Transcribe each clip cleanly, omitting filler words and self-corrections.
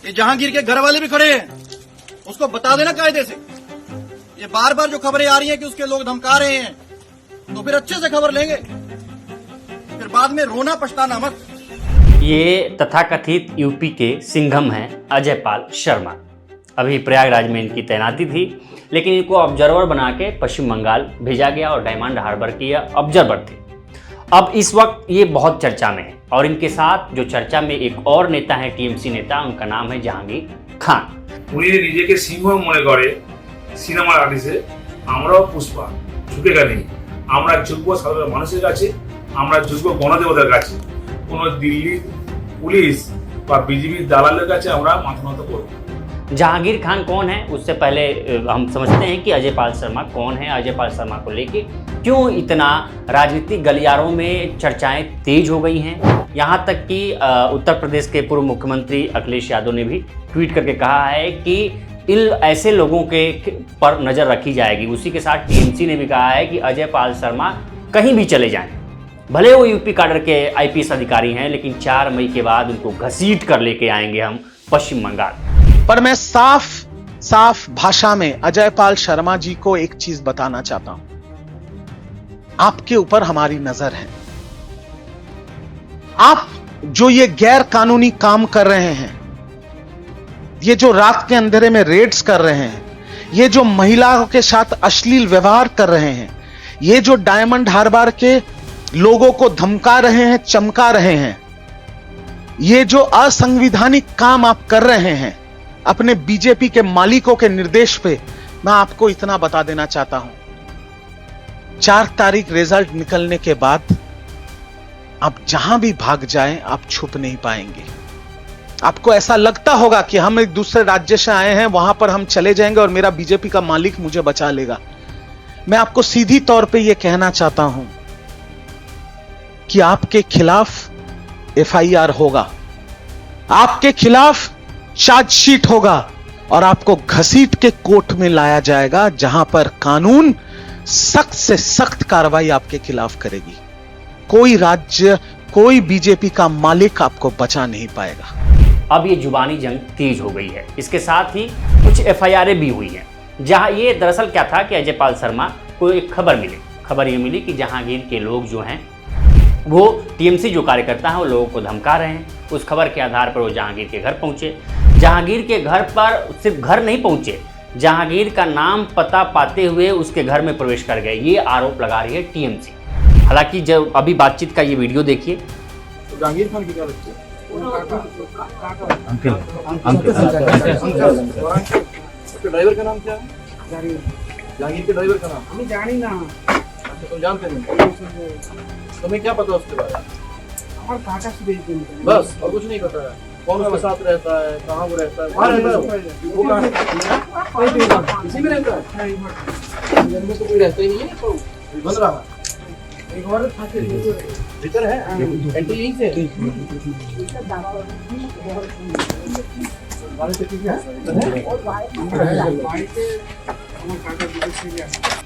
ये जहांगीर के घर वाले भी खड़े हैं, उसको बता देना कायदे से। ये बार बार जो खबरें आ रही हैं कि उसके लोग धमका रहे हैं, तो फिर अच्छे से खबर लेंगे, फिर बाद में रोना पछताना मत। উনি নিজেকে সিংহ মনে করে সিনেমার আর্টিস্টে, আমরাও পুষ্পা, ঝুঁকেগা নেই। আমরা যোগ্য সাধারণ মানুষের কাছে, আমরা যোগ্য গণদেবতার কাছে, কোনো দিল্লি পুলিশ বা বিজেপির দালালের কাছে আমরা মাথা নত করব। जहांगीर खान कौन है, उससे पहले हम समझते हैं कि अजयपाल शर्मा कौन है। अजयपाल शर्मा को लेके क्यों इतना राजनीतिक गलियारों में चर्चाएं तेज हो गई हैं। यहाँ तक कि उत्तर प्रदेश के पूर्व मुख्यमंत्री अखिलेश यादव ने भी ट्वीट करके कहा है कि इन ऐसे लोगों के पर नज़र रखी जाएगी। उसी के साथ टीएमसी ने भी कहा है कि अजयपाल शर्मा कहीं भी चले जाएं, भले वो यूपी कैडर के आईपीएस अधिकारी हैं, लेकिन 4 मई के बाद उनको घसीट कर लेके आएंगे हम पश्चिम बंगाल। पर मैं साफ भाषा में अजयपाल शर्मा जी को एक चीज बताना चाहता हूं, आपके ऊपर हमारी नजर है। आप जो ये गैर कानूनी काम कर रहे हैं, ये जो रात के अंधेरे में रेड्स कर रहे हैं, ये जो महिलाओं के साथ अश्लील व्यवहार कर रहे हैं, ये जो डायमंड हार्बर के लोगों को धमका रहे हैं, चमका रहे हैं, ये जो असंवैधानिक काम आप कर रहे हैं अपने बीजेपी के मालिकों के निर्देश पे, मैं आपको इतना बता देना चाहता हूं, 4 तारीख रिजल्ट निकलने के बाद आप जहां भी भाग जाएं, आप छुप नहीं पाएंगे। आपको ऐसा लगता होगा कि हम एक दूसरे राज्य से आए हैं, वहां पर हम चले जाएंगे और मेरा बीजेपी का मालिक मुझे बचा लेगा। मैं आपको सीधी तौर पे यह कहना चाहता हूं कि आपके खिलाफ एफआईआर होगा, आपके खिलाफ चार्जशीट होगा और आपको घसीट के कोर्ट में लाया जाएगा, जहां पर कानून सख्त से सख्त कार्रवाई आपके खिलाफ करेगी। कोई राज्य, कोई बीजेपी का मालिक आपको बचा नहीं पाएगा। अब ये जुबानी जंग तेज हो गई है। इसके साथ ही कुछ एफआईआरें भी हुई हैं, जहां ये दरअसल क्या था कि अजयपाल शर्मा को एक खबर ये मिली कि जहांगीर के लोग जो हैं, वो टीएमसी जो कार्यकर्ता हैं, वो लोगों को धमका रहे हैं। उस खबर के आधार पर वो जहांगीर के घर पहुंचे। जहांगीर के घर पर सिर्फ घर नहीं पहुंचे, जहांगीर का नाम पता पाते हुए उसके घर में प्रवेश कर गए। ये आरोप लगा रही है टीएमसी। हालांकि जब अभी बातचीत का ये वीडियो देखिए, तो जहांगीर खान की क्या लगती है? उसके ड्राइवर का नाम क्या है? जहांगीर के ड्राइवर का नाम हमें जानी ना। अच्छा, तुम जानते नहीं? तुम्हें क्या पता उसके बारे में? हमारे काका से भेज देंगे बस, और कुछ नहीं पता है। कौन उसके साथ रहता है, कहाँ वो रहता है, कहाँ रहता है वो कहाँ रहता है? इसी में रहता है? घर में तो कोई रहता ही नहीं है, तो बंद रहा एक और खाते भीतर है, एंट्री यहीं से।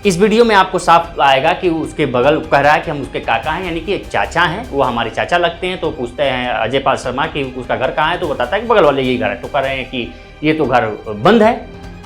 इस वीडियो में आपको साफ आएगा कि उसके बगल कह रहा है कि हम उसके काका हैं, यानी कि एक चाचा हैं, वो हमारे चाचा लगते हैं। तो पूछते हैं अजयपाल शर्मा कि उसका घर कहाँ है, तो बताता है कि बगल वाले यही घर है। तो कह रहे हैं कि ये तो घर बंद है।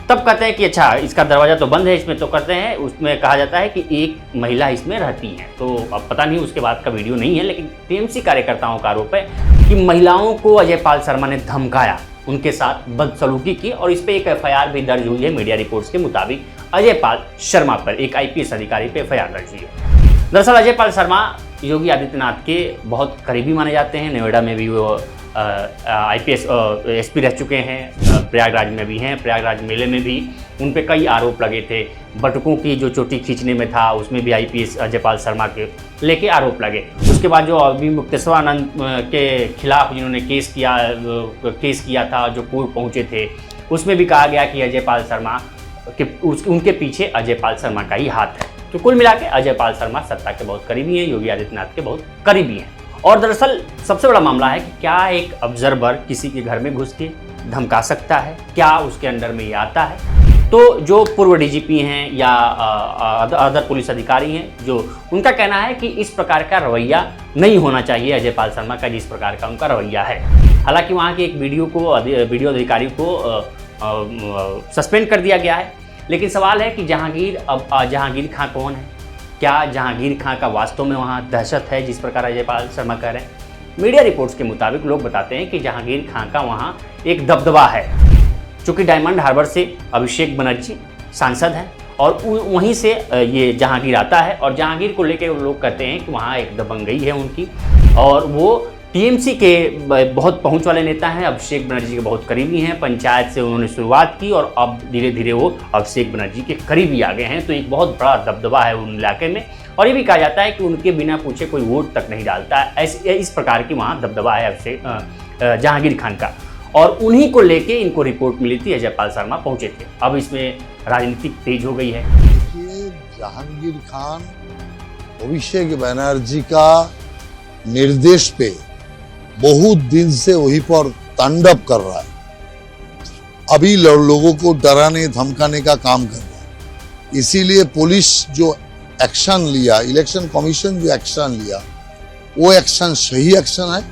तब कहते हैं कि अच्छा, इसका दरवाज़ा तो बंद है इसमें। तो करते हैं, उसमें कहा जाता है कि एक महिला इसमें रहती हैं। तो अब पता नहीं उसके बाद का वीडियो नहीं है, लेकिन टीएमसी कार्यकर्ताओं का आरोप है कि महिलाओं को अजयपाल शर्मा ने धमकाया, उनके साथ बदसलूकी की, और इस पर एक एफआईआर भी दर्ज हुई है। मीडिया रिपोर्ट्स के मुताबिक अजयपाल शर्मा पर, एक आईपीएस अधिकारी पर एफआईआर दर्ज हुई है। दरअसल अजयपाल शर्मा योगी आदित्यनाथ के बहुत करीबी माने जाते हैं। नोएडा में भी वो आईपीएस एसपी रह चुके हैं, प्रयागराज में भी हैं। प्रयागराज मेले में भी उन पे कई आरोप लगे थे। बटुकों की जो चोटी खींचने में था, उसमें भी आईपीएस अजयपाल शर्मा के लेके आरोप लगे। उसके बाद जो अभी मुक्तेश्वरानंद के खिलाफ जिन्होंने केस किया था, जो पूर्व पहुँचे थे, उसमें भी कहा गया कि अजयपाल शर्मा के उनके पीछे अजयपाल शर्मा का ही हाथ है। तो कुल मिला के अजयपाल शर्मा सत्ता के बहुत करीबी हैं, योगी आदित्यनाथ के बहुत करीबी हैं। और दरअसल सबसे बड़ा मामला है कि क्या एक ऑब्जर्वर किसी के घर में घुस के धमका सकता है, क्या उसके अंडर में ये आता है? तो जो पूर्व डीजीपी हैं या अदर पुलिस अधिकारी हैं, जो उनका कहना है कि इस प्रकार का रवैया नहीं होना चाहिए अजयपाल शर्मा का, जिस प्रकार का उनका रवैया है। हालांकि वहाँ के एक वीडियो अधिकारी को सस्पेंड कर दिया गया है। लेकिन सवाल है कि जहांगीर खां कौन है? क्या जहांगीर खां का वास्तव में वहाँ दहशत है जिस प्रकार अजयपाल शर्मा कह रहे हैं? मीडिया रिपोर्ट्स के मुताबिक लोग बताते हैं कि जहांगीर खां का वहाँ एक दबदबा है। चूँकि डायमंड हार्बर से अभिषेक बनर्जी सांसद हैं और वहीं से ये जहांगीर आता है, और जहांगीर को लेकर लोग कहते हैं कि वहाँ एक दबंगई है उनकी, और वो टीएमसी के बहुत पहुंच वाले नेता हैं, अभिषेक बनर्जी के बहुत करीबी हैं। पंचायत से उन्होंने शुरुआत की और अब धीरे धीरे वो अभिषेक बनर्जी के करीबी आ गए हैं। तो एक बहुत बड़ा दबदबा है उन इलाके में, और ये भी कहा जाता है कि उनके बिना पूछे कोई वोट तक नहीं डालता है। इस प्रकार की वहाँ दबदबा है अभिषेक जहांगीर खान का, और उन्हीं को लेके इनको रिपोर्ट मिली थी, अजयपाल शर्मा पहुंचे थे। अब इसमें राजनीतिक तेज हो गई है। देखिए, जहांगीर खान अभिषेक बनर्जी का निर्देश पे बहुत दिन से वहीं पर तांडव कर रहा है। अभी लोगों को डराने धमकाने का काम कर रहा है। इसीलिए पुलिस जो एक्शन लिया, इलेक्शन कमीशन जो एक्शन लिया, वो एक्शन सही एक्शन है,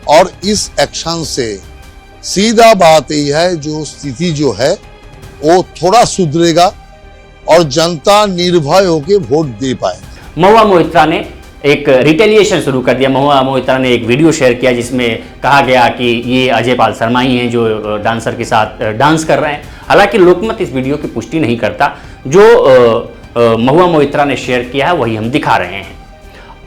और इस एक्शन से सीधा बात यही है, जो स्थिति जो है वो थोड़ा सुधरेगा और जनता निर्भय होकर वोट दे पाएगी। महुआ मोहित्रा ने एक रिटेलिएशन शुरू कर दिया। महुआ मोहित्रा ने एक वीडियो शेयर किया जिसमें कहा गया कि ये अजयपाल शर्मा ही हैं जो डांसर के साथ डांस कर रहे हैं। हालांकि लोकमत इस वीडियो की पुष्टि नहीं करता। जो महुआ मोहित्रा ने शेयर किया है वही हम दिखा रहे हैं।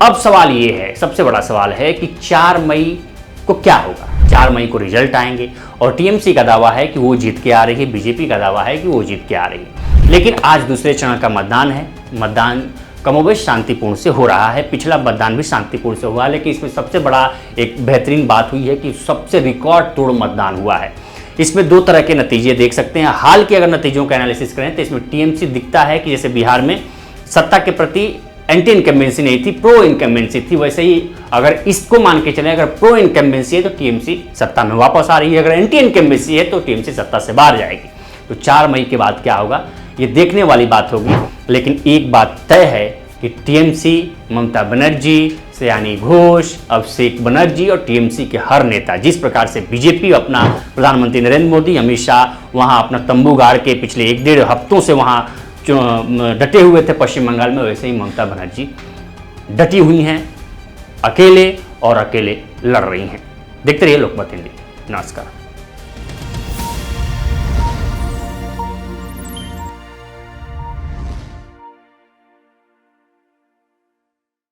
अब सवाल ये है, सबसे बड़ा सवाल है कि 4 मई को क्या होगा। 4 मई को रिजल्ट आएंगे और टीएमसी का दावा है कि वो जीत के आ रही है, बीजेपी का दावा है कि वो जीत के आ रही है। लेकिन आज दूसरे चरण का मतदान है। मतदान कमोबेश शांतिपूर्ण से हो रहा है। पिछला मतदान भी शांतिपूर्ण से हुआ, लेकिन इसमें सबसे बड़ा एक बेहतरीन बात हुई है कि सबसे रिकॉर्ड तोड़ मतदान हुआ है। इसमें 2 तरह के नतीजे देख सकते हैं। हाल के अगर नतीजों का एनालिसिस करें तो इसमें टीएमसी दिखता है कि जैसे बिहार में सत्ता के प्रति एंटी इनकम्बेंसी नहीं थी, प्रो इनकम्बेंसी थी। वैसे ही अगर इसको मान के चलें, अगर प्रो इनकम्बेंसी है तो टीएमसी सत्ता में वापस आ रही है, अगर एंटी इनकम्बेंसी है तो टीएमसी सत्ता से बाहर जाएगी। तो 4 मई के बाद क्या होगा ये देखने वाली बात होगी। लेकिन एक बात तय है कि टीएमसी, ममता बनर्जी, सयानी घोष, अभिषेक बनर्जी और टीएमसी के हर नेता, जिस प्रकार से बीजेपी अपना प्रधानमंत्री नरेंद्र मोदी, अमित शाह वहाँ अपना तंबू गाड़ के पिछले 1-1.5 हफ्तों से वहाँ डटे हुए थे पश्चिम बंगाल में, वैसे ही ममता बनर्जी डटी हुई हैं, अकेले और अकेले लड़ रही हैं। देखते रहिए लोकमत हिंदी। नमस्कार।